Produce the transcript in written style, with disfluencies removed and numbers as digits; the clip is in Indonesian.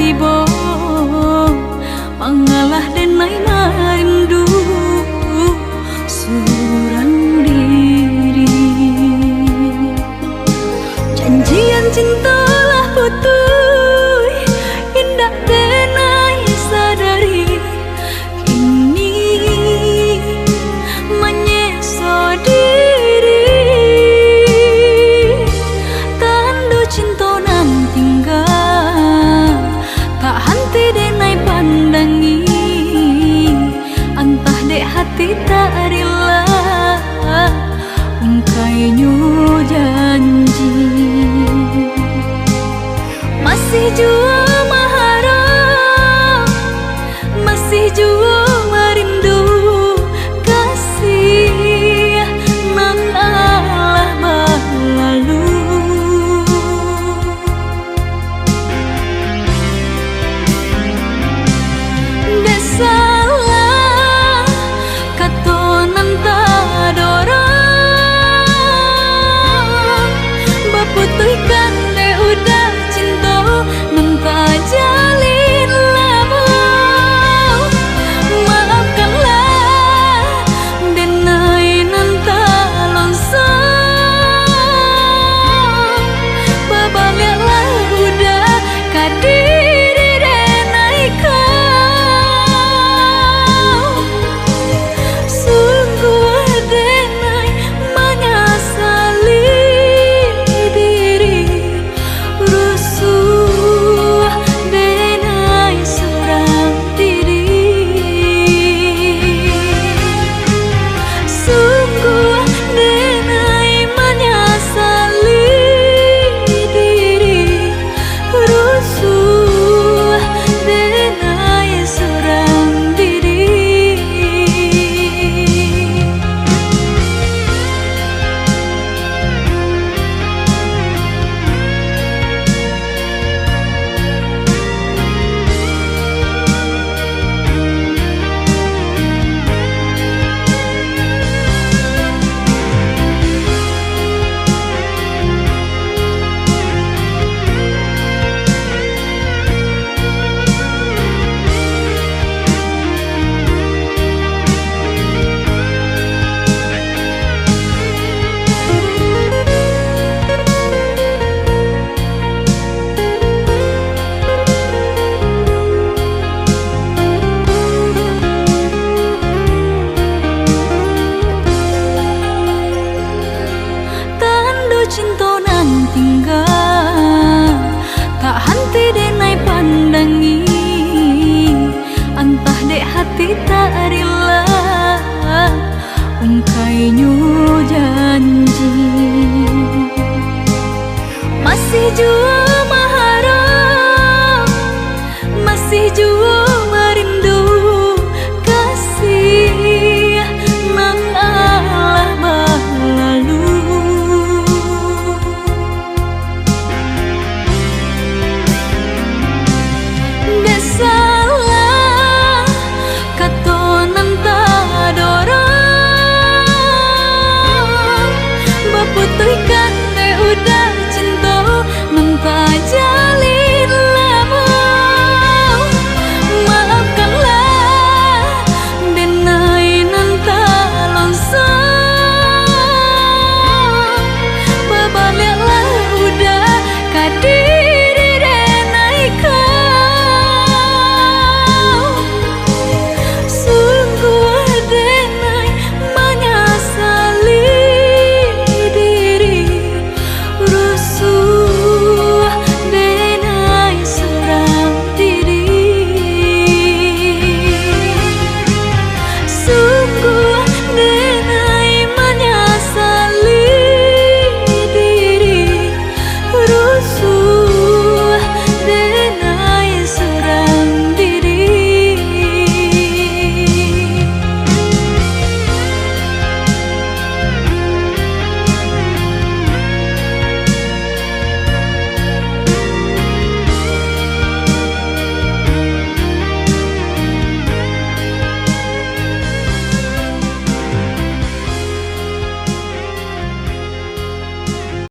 tiba mengalah denai marindu surang diri. Janjian cintalah putui indah denai sadari kini menyesal diri. Tanda cinta nan tinggal tak henti denai pandangi, entah dek hati tak rela ungkainya janji. Masih jua maharap, masih jua merindu kasih nan Allah berlalu. Dek salah katonan tak dorong baputihkan dek udah cinta nan tak jalin lama. Maafkanlah denai nan tak longsor, babaliklah udah kadiri denai kau. Sungguh denai menyesali diri, rusuh denai seorang diri. Sungguh denai menyesali diri, rusuh denai seorang diri. Cinta nan tinggal tak henti denai pandangi, entah dek hati tak rela ungkainya janji. Masih jua